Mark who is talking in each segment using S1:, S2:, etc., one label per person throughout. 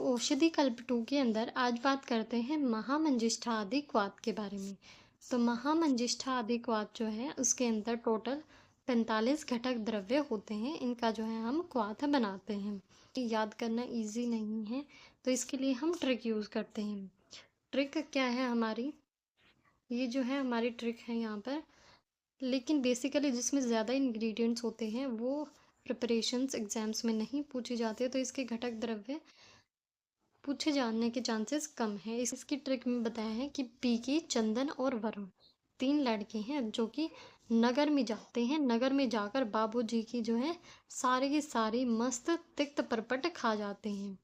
S1: तो औषधि कल्प 2 के अंदर आज बात करते हैं महामंजिष्ठा आदि क्वाथ के बारे में। तो महामंजिष्ठा आदि क्वाथ जो है उसके अंदर टोटल 45 घटक द्रव्य होते हैं। इनका जो है हम क्वाथ बनाते हैं। ये याद करना इजी नहीं है, तो इसके लिए हम ट्रिक यूज़ करते हैं। ट्रिक क्या है हमारी, ये जो है हमारी ट्रिक है यहाँ पर। लेकिन बेसिकली जिसमें ज़्यादा इंग्रेडिएंट्स होते हैं वो प्रिपरेशंस एग्जाम्स में नहीं पूछे जाते, तो इसके घटक द्रव्य पूछे जाने के चांसेस कम है। इसकी ट्रिक में बताया है कि पीके, चंदन और वरुण 3 लड़के हैं जो कि नगर में जाते हैं। नगर में जाकर बाबूजी की जो है सारी की सारी मस्त तिक्त परपट खा जाते हैं।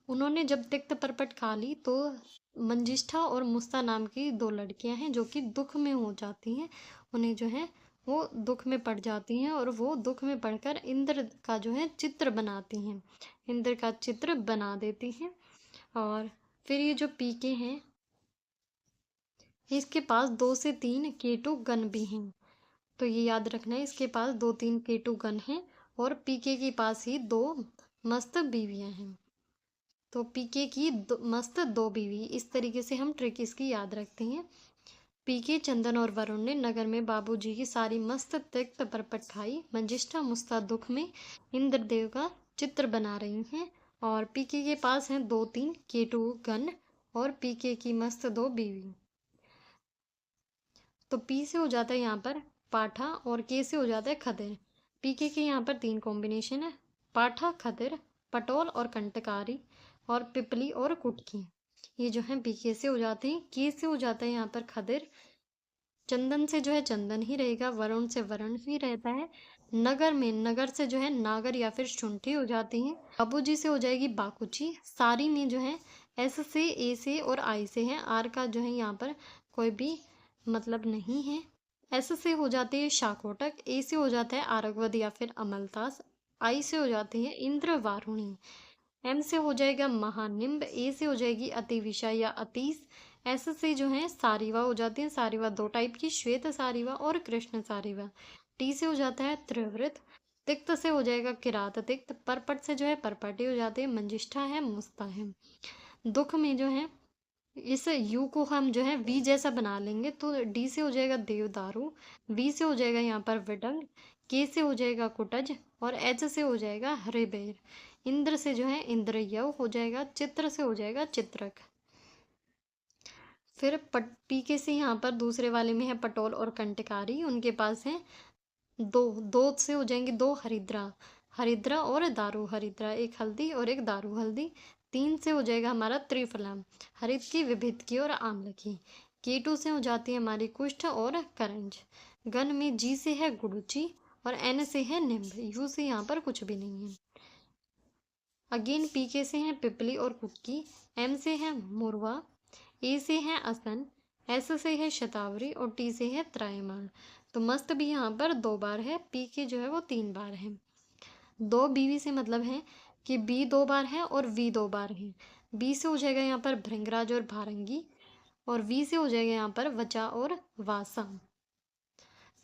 S1: उन्होंने जब तिक्त परपट खा ली तो मंजिष्ठा और मुस्ता नाम की 2 लड़कियां हैं जो कि दुख में हो जाती हैं। उन्हें जो है वो दुख में पड़ जाती हैं और वो दुख में पड़कर इंद्र का जो है चित्र बनाती हैं। इंद्र का चित्र बना देती हैं। और फिर ये जो पीके हैं इसके पास 2 से 3 केटु गन भी हैं। तो ये याद रखना है, इसके पास 2-3 केटु गन हैं और पीके के पास ही 2 मस्त बीवियां हैं। तो पीके की मस्त 2 बीवी। इस तरीके से हम ट्रिक इसकी याद रखते हैं। पीके, चंदन और वरुण ने नगर में बाबूजी की सारी मस्त तिक्त परपट खाई। मंजिष्ठा मुस्ता दुख में इंद्रदेव का चित्र बना रही हैं और पीके के पास हैं 2-3 केटु गन और पीके की मस्त 2 बीवी। तो पी से हो जाता है यहाँ पर पाठा और के से हो जाता है खदिर। पीके के यहाँ पर 3 कॉम्बिनेशन है, पाठा, खदिर, पटोल और कंटकारी और पिपली और कुटकी। ये जो है पीके से हो जाते हैं। के से हो जाता है यहाँ पर खदिर। चंदन से जो है चंदन ही रहेगा, वरुण से वरुण ही रहता है। नगर में नगर से जो है नागर या फिर शुंठी हो जाती है। बाबूजी से हो जाएगी बाकुची। सारी में जो है एस से, ए से और आई से है। आर का जो है यहाँ पर कोई भी मतलब नहीं है। एस से हो जाती है शाकोटक, ए से हो जाता है आरगवद या फिर अमलतास, आई से हो जाती है इंद्र वारुणी, एम से हो जाएगा महानिम्ब, ए से हो जाएगी अतिविशा या अतीस, एस से जो है सारीवा हो जाती है। सारीवा 2 टाइप की, श्वेत सारीवा और कृष्ण सारीवा। टी से हो जाता है त्रिवृत। तिक्त से हो जाएगा किरात तिक्त। परपट से जो है परपटी हो जाती है। मंजिष्ठा है, मुस्ता है। दुख में जो है इस यू को हम जो है वी जैसा बना लेंगे, तो डी से हो जाएगा देवदारू, वी से हो जाएगा यहाँ पर विडंग, के से हो जाएगा कुटज और एच से हो जाएगा हरेबेर। इंद्र से जो है इंद्रयव हो जाएगा। चित्र से हो जाएगा चित्रक। फिर पीके से यहाँ पर दूसरे वाले में है पटोल और कंटकारी। उनके पास है 2 से हो जाएंगे 2 हरिद्रा, हरिद्रा और दारू हरिद्रा, एक हल्दी और एक दारू हल्दी। 3 से हो जाएगा हमारा त्रिफला, हरित की, विभित की और आम्ल की। केटू से हो जाती है हमारी कुष्ठ और करंज। गन में जी से है गुड़ुची और एन से है निम्ब। यू से यहाँ पर कुछ भी नहीं है। अगेन पीके से है पिपली और कुटकी, एम से है मुरवा, ए से है असन, एस से है शतावरी और टी से है त्रायमाण। तो मस्त भी यहाँ पर 2 बार है, पीके जो है वो 3 बार है। 2 बीवी से मतलब है कि बी 2 बार है और वी 2 बार है। बी से हो जाएगा यहाँ पर भृंगराज और भारंगी और वी से हो जाएगा यहाँ पर वचा और वासा।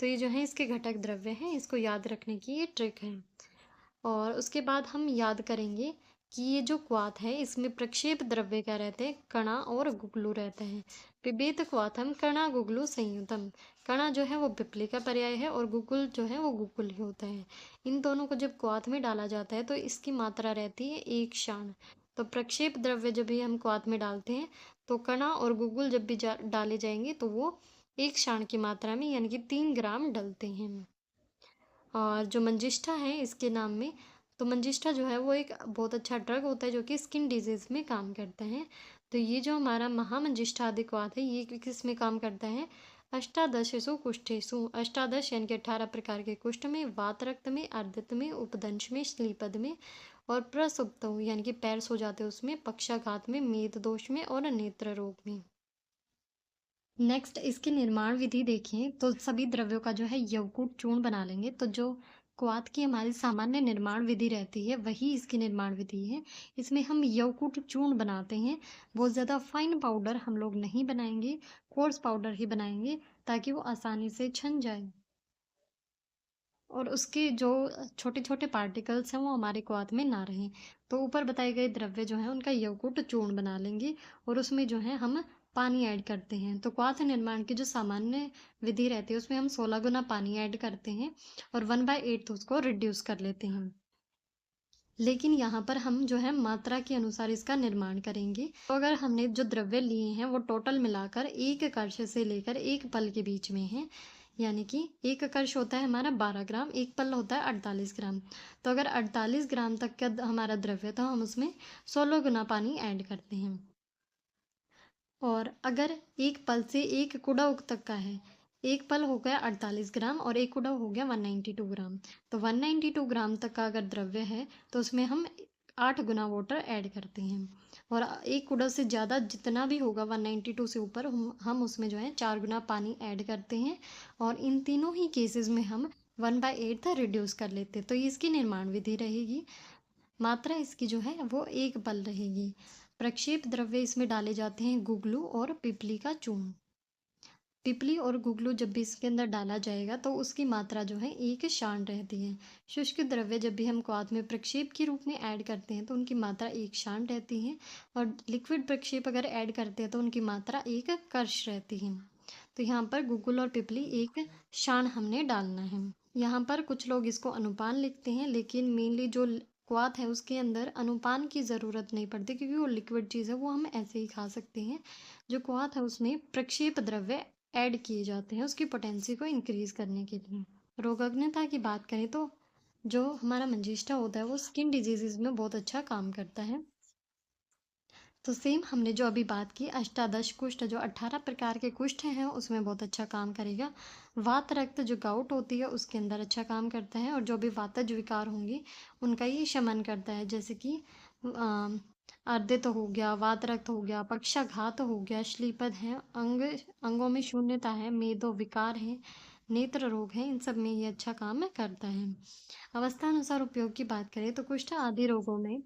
S1: तो ये जो है इसके घटक द्रव्य हैं, इसको याद रखने की ये ट्रिक है। और उसके बाद हम याद करेंगे कि ये जो क्वाथ है इसमें प्रक्षेप द्रव्य क्या रहते हैं, कणा और गुगलू रहते हैं। पिबेत क्वाथम कणा गुगलू संयुतम। कणा जो है वो पिपली का पर्याय है और गुगुल जो है वो गुगुल ही होता है। इन दोनों को जब क्वाथ में डाला जाता है तो इसकी मात्रा रहती है 1 शाण। तो प्रक्षेप द्रव्य जब भी हम क्वाथ में डालते हैं तो कणा और गुगुल जब भी डाले जाएंगे तो वो 1 शाण की मात्रा में यानी कि 3 ग्राम डलते हैं। और जो मंजिष्ठा है इसके नाम में, तो मंजिष्ठा जो है वो एक बहुत अच्छा ड्रग होता है जो कि स्किन डिजीज में काम करता है। तो ये जो हमारा महामंजिष्ठा आदि क्वाथ है ये किस में काम करता है, अष्टादशसु कुष्ठेषु। अष्टादश यानी कि 18 प्रकार के कुष्ठ में, वात रक्त में, अर्दित में, उपदंश में, श्लीपद में और प्रसुप्त यानी कि पैर सो जाते हैं उसमें, पक्षाघात में, मेद दोष में और नेत्र रोग में। नेक्स्ट इसकी निर्माण विधि देखें तो सभी द्रव्यों का जो है यवकूट चूर्ण बना लेंगे। तो जो क्वाथ की हमारी सामान्य निर्माण विधि रहती है वही इसकी निर्माण विधि है। इसमें हम यवकूट चूर्ण बनाते हैं। बहुत ज़्यादा फाइन पाउडर हम लोग नहीं बनाएंगे, कोर्स पाउडर ही बनाएंगे ताकि वो आसानी से छन जाए और उसके जो छोटे छोटे पार्टिकल्स हैं वो हमारे क्वाथ में ना रहें। तो ऊपर बताए गए द्रव्य जो हैं उनका यौगुट चूर्ण बना लेंगे और उसमें जो है हम पानी ऐड करते हैं। तो क्वाथ निर्माण की जो सामान्य विधि रहती है उसमें हम 16 गुना पानी ऐड करते हैं और 1/8 उसको रिड्यूस कर लेते हैं। लेकिन यहाँ पर हम जो है मात्रा के अनुसार इसका निर्माण करेंगे। तो अगर हमने जो द्रव्य लिए हैं वो टोटल मिलाकर एक कर्ष से लेकर एक पल के बीच में है, यानी कि एक कर्ष होता है हमारा 12 ग्राम, एक पल होता है 48 ग्राम। तो अगर 48 ग्राम तक का हमारा द्रव्य तो हम उसमें 16 गुना पानी ऐड करते हैं। और अगर एक पल से एक कुड़ा उग तक का है, एक पल हो गया 48 ग्राम और एक कुड़ा हो गया 192 ग्राम। तो 192 ग्राम तक का अगर द्रव्य है तो उसमें हम 8 गुना वाटर ऐड करते हैं। और एक कुड़ा से ज़्यादा जितना भी होगा 192 से ऊपर हम उसमें जो है 4 गुना पानी ऐड करते हैं। और इन तीनों ही केसेस में हम 1/8 रिड्यूस कर लेते हैं। तो ये इसकी निर्माण विधि रहेगी। मात्रा इसकी जो है वो एक पल रहेगी। प्रक्षेप द्रव्य इसमें डाले जाते हैं गुगलू और पिपली का चूर्ण। पिपली और गुगलू जब भी इसके अंदर डाला जाएगा तो उसकी मात्रा जो है एक शान रहती है। शुष्क द्रव्य जब भी हम क्वाथ में प्रक्षेप के रूप में ऐड करते हैं तो उनकी मात्रा एक शान रहती है। और लिक्विड प्रक्षेप अगर ऐड करते हैं तो उनकी मात्रा एक कर्ष रहती है। तो यहाँ पर गुगुल और पिपली एक शान हमने डालना है। यहाँ पर कुछ लोग इसको अनुपान लिखते हैं, लेकिन मेनली जो क्वाथ है उसके अंदर अनुपान की ज़रूरत नहीं पड़ती क्योंकि वो लिक्विड चीज़ है, वो हम ऐसे ही खा सकते हैं। जो क्वाथ है उसमें प्रक्षेप द्रव्य ऐड किए जाते हैं उसकी पोटेंसी को इंक्रीज करने के लिए। रोगाग्नता की बात करें तो जो हमारा मंजिष्ठा होता है वो स्किन डिजीजेज में बहुत अच्छा काम करता है। तो सेम हमने जो अभी बात की अष्टादश कुष्ठ, जो 18 प्रकार के कुष्ठ हैं उसमें बहुत अच्छा काम करेगा। वात रक्त जो गाउट होती है उसके अंदर अच्छा काम करता है। और जो भी वातज विकार होंगे उनका ये शमन करता है, जैसे कि अर्दित हो गया, वात रक्त हो गया, पक्षाघात हो गया, श्लीपद है, अंगों में शून्यता है, मेदो विकार है, नेत्र रोग है, इन सब में ये अच्छा काम करता है। अवस्थानुसार उपयोग की बात करें तो कुष्ठ आदि रोगों में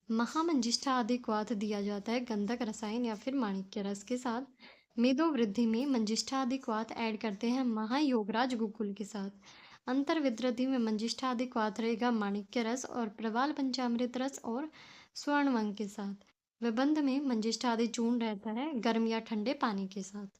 S1: महामंजिष्ठा आदि क्वाथ दिया जाता है गंधक रसायन या फिर माणिक्य रस के साथ। मेदो वृद्धि में मंजिष्ठा आदि क्वाथ ऐड करते हैं महायोगराज गुकुल के साथ। अंतर विद्रति में मंजिष्ठा आदि क्वाथ रहेगा माणिक्य रस और प्रवाल पंचामृत रस और स्वर्णवंग के साथ। विबंध में मंजिष्ठा आदि चूर्ण रहता है गर्म या ठंडे पानी के साथ।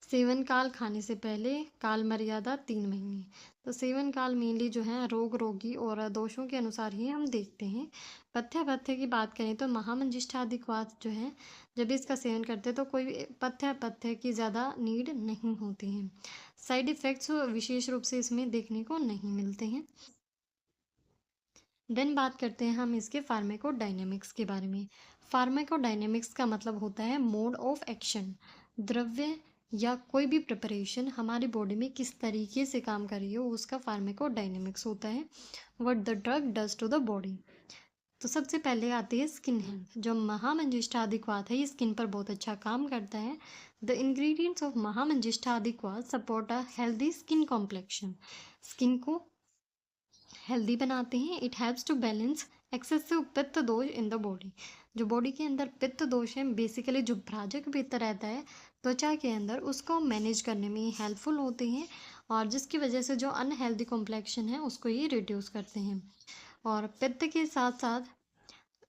S1: सेवन काल खाने से पहले काल मर्यादा 3 महीने। तो सेवन काल मेनली जो है रोग रोगी और दोषों के अनुसार ही हम देखते हैं। पथ्य पथ्य की बात करें तो महामंजिष्ठा आदि क्वाथ जो है जब इसका सेवन करते हैं तो कोई पथ्य पथ्य की ज़्यादा नीड नहीं होती है। साइड इफ़ेक्ट्स विशेष रूप से इसमें देखने को नहीं मिलते हैं। देन बात करते हैं हम इसके फार्माकोडायनेमिक्स के बारे में। फार्माकोडायनेमिक्स का मतलब होता है मोड ऑफ एक्शन। द्रव्य या कोई भी प्रिपरेशन हमारी बॉडी में किस तरीके से काम कर रही हो उसका फार्माकोडायनेमिक्स होता है। What the drug does to the body. तो सबसे पहले आती है स्किन हेल्थ। जो महामंजिष्ठादिक्वाथ है ये स्किन पर बहुत अच्छा काम करता है। The ingredients of Mahamanjishthadikwath support a healthy skin complexion. Skin को हेल्दी बनाते हैं। It helps to balance excessive pitta dosha in the body. जो बॉडी के अंदर पित्त दोष है, बेसिकली जो भ्राजक पित्त रहता है त्वचा के अंदर, उसको मैनेज करने में हेल्पफुल होते हैं और जिसकी वजह से जो अनहेल्दी कॉम्प्लेक्शन है उसको ये रिड्यूस करते हैं। और पित्त के साथ साथ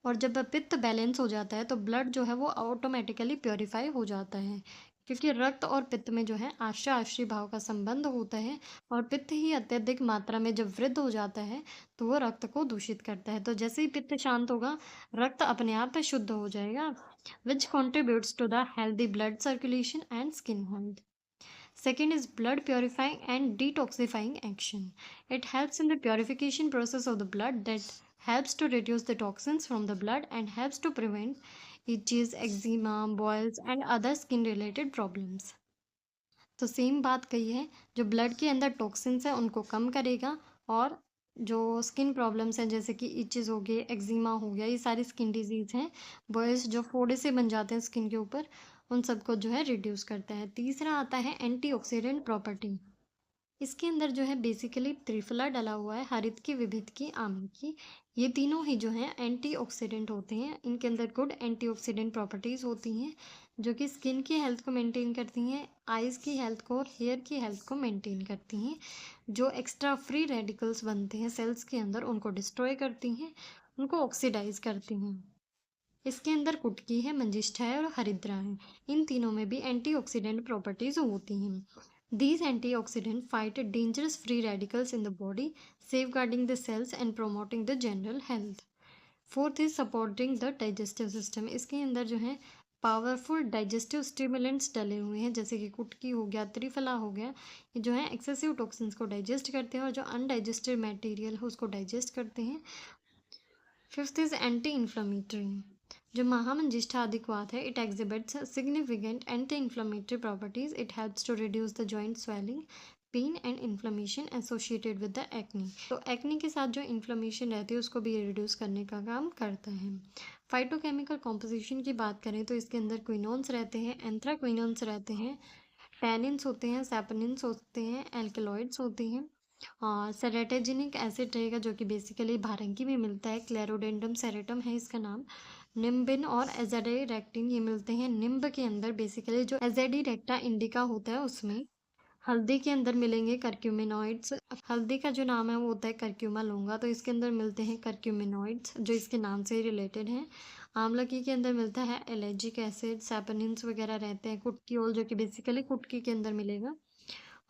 S1: और जब पित्त बैलेंस हो जाता है तो ब्लड जो है वो ऑटोमेटिकली प्योरीफाई हो जाता है, क्योंकि रक्त और पित्त में जो है आश्रय आश्रय भाव का संबंध होता है। और पित्त ही अत्यधिक मात्रा में जब वृद्ध हो जाता है तो वो रक्त को दूषित करता है। तो जैसे ही पित्त शांत होगा रक्त अपने आप शुद्ध हो जाएगा, which contributes to the healthy blood circulation and skin health. Second is blood purifying and detoxifying action. It helps in the purification process of the blood that helps to reduce the toxins from the blood and helps to prevent itches, eczema, boils and other skin related problems. तो same बात कही है, जो blood के अंदर toxins हैं उनको कम करेगा और जो स्किन प्रॉब्लम्स हैं जैसे कि इचेस हो गए, एक्जिमा हो गया, ये सारी स्किन डिजीज़ हैं, बॉयज़ जो फोड़े से बन जाते हैं स्किन के ऊपर, उन सबको जो है रिड्यूस करता है। तीसरा आता है एंटीऑक्सीडेंट प्रॉपर्टी। इसके अंदर जो है बेसिकली त्रिफला डला हुआ है, हरित की, विभित की, आम्ल की। ये तीनों ही जो हैं एंटीऑक्सीडेंट होते हैं। इनके अंदर गुड एंटीऑक्सीडेंट प्रॉपर्टीज़ होती हैं जो कि स्किन की हेल्थ को मेंटेन करती हैं, आइज़ की हेल्थ को और हेयर की हेल्थ को मेंटेन करती हैं। जो एक्स्ट्रा फ्री रेडिकल्स बनते हैं सेल्स के अंदर उनको डिस्ट्रॉय करती हैं उनको ऑक्सीडाइज करती हैं। इसके अंदर कुटकी है, मंजिष्ठा है और हरिद्रा है। इन तीनों में भी एंटीऑक्सीडेंट प्रॉपर्टीज होती हैं। These antioxidants fight dangerous free radicals in the body, safeguarding the cells and promoting the general health. Fourth is supporting the digestive system. इसके अंदर जो है पावरफुल डाइजेस्टिव स्टिमुलेंट्स डले हुए हैं, जैसे कि कुटकी हो गया, त्रिफला हो गया। ये जो है एक्सेसिव टॉक्सिन्स को डाइजेस्ट करते हैं और जो अनडाइजेस्टेड मटेरियल है उसको डाइजेस्ट करते हैं। Fifth is anti inflammatory. जो महामंजिष्ठा अधिकवात है, it exhibits significant anti inflammatory properties. It helps to reduce the joint swelling, pain and inflammation associated with the acne. तो एक्नी के साथ जो इन्फ्लेमेशन रहती है उसको भी रिड्यूस करने का काम करता है। फाइटोकेमिकल कॉम्पोजिशन की बात करें तो इसके अंदर क्विनोन्स रहते हैं, एंथ्राक्विनोन्स रहते हैं, टैनिन्स होते हैं, सैपोनिन्स होते हैं, एल्केलॉइड्स होते हैं। और सेरेटोजेनिक एसिड रहेगा जो कि बेसिकली भारंगी में मिलता है, क्लेरोडेंडम सेरेटम है इसका नाम। निम्बिन और एजाडिरेक्टिन ये मिलते हैं निम्ब के अंदर, बेसिकली जो एजाडिरेक्टा इंडिका होता है उसमें। हल्दी के अंदर मिलेंगे करक्यूमिनॉइड्स। हल्दी का जो नाम है वो होता है करक्यूमा लोंगा, तो इसके अंदर मिलते हैं करक्यूमिनॉइड्स जो इसके नाम से ही रिलेटेड है। आमलकी के अंदर मिलता है एलर्जिक एसिड, सैपोनिन्स वगैरह रहते हैं। कुटकीओल जो कि बेसिकली कुटकी के अंदर मिलेगा।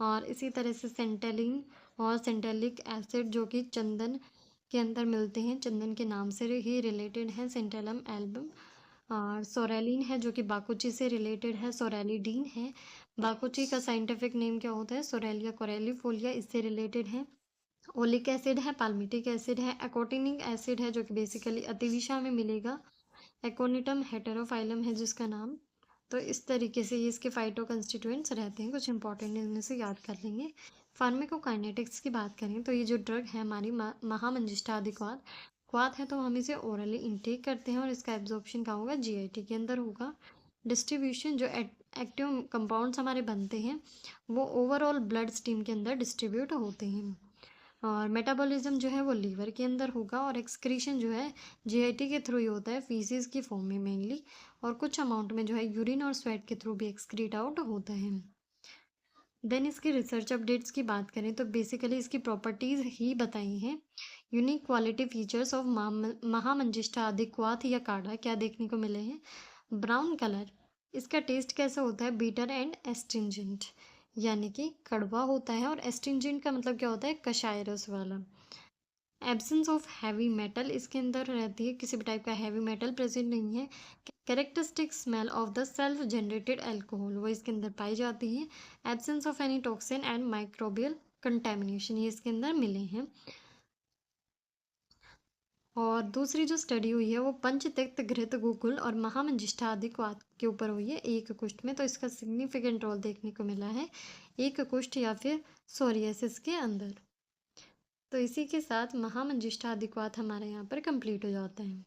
S1: और इसी तरह से सेंटेलिन और सेंटेलिक एसिड जो कि चंदन के अंदर मिलते हैं, चंदन के नाम से ही रिलेटेड है, सेंटेलम एल्बम। और सोरेलिन है जो कि बाकुची से रिलेटेड है, सोरेलिडीन है। बाकुची का साइंटिफिक नेम क्या होता है? सोरेलिया कोरेलिफोलिया, इससे रिलेटेड है। ओलिक एसिड है, पाल्मिटिक एसिड है, एकोटिनिक एसिड है जो कि बेसिकली अतिविषा में मिलेगा। एकोनिटम हेटेरोफाइलम है जिसका नाम। तो इस तरीके से ये इसके फाइटो कंस्टिट्यूएंट्स रहते हैं, कुछ इंपॉर्टेंट इनमें से याद कर लेंगे। फार्मेकोकाइनेटिक्स की बात करें तो ये जो ड्रग है हमारी महामंजिष्ठा अधिक्वात क्वाथ है, तो हम इसे ओरली इंटेक करते हैं और इसका एब्जॉर्प्शन कहाँ होगा? जीआईटी के अंदर होगा। डिस्ट्रीब्यूशन जो एक्टिव कंपाउंड्स हमारे बनते हैं वो ओवरऑल ब्लड स्ट्रीम के अंदर डिस्ट्रीब्यूट होते हैं। और मेटाबॉलिज्म जो है वो लीवर के अंदर होगा। और एक्सक्रीशन जो है जीआईटी के थ्रू ही होता है, फीसिस की फॉर्म में मेनली। और कुछ अमाउंट में जो है यूरिन और स्वेट के थ्रू भी एक्सक्रीट आउट होता है। देन इसकी रिसर्च अपडेट्स की बात करें तो बेसिकली इसकी प्रॉपर्टीज़ ही बताई हैं। यूनिक क्वालिटी फीचर्स ऑफ महामंजिष्ठा अधिक्वाथ या काढ़ा क्या देखने को मिले हैं? Brown colour. इसका टेस्ट कैसा होता है? बीटर एंड एस्ट्रिंजेंट, यानी कि कड़वा होता है। और एस्ट्रिंजेंट का मतलब क्या होता है? कषाय रस वाला। एब्सेंस ऑफ हैवी मेटल इसके अंदर रहती है, किसी भी टाइप का हैवी मेटल प्रेजेंट नहीं है। Characteristic smell of the self generated alcohol वो इसके अंदर पाई जाती है। Absence of any toxin and microbial contamination ये इसके अंदर मिले हैं। और दूसरी जो स्टडी हुई है वो पंचतिक्त घृत गुकुल और महामंजिष्ठा आदि के ऊपर हुई है एक कुष्ठ में। तो इसका सिग्निफिकेंट रोल देखने को मिला है एक कुष्ठ या फिर सोरियासिस के अंदर। तो इसी के साथ महामंजिष्ठा अधिक्वाथ हमारे यहाँ पर कंप्लीट हो जाता है।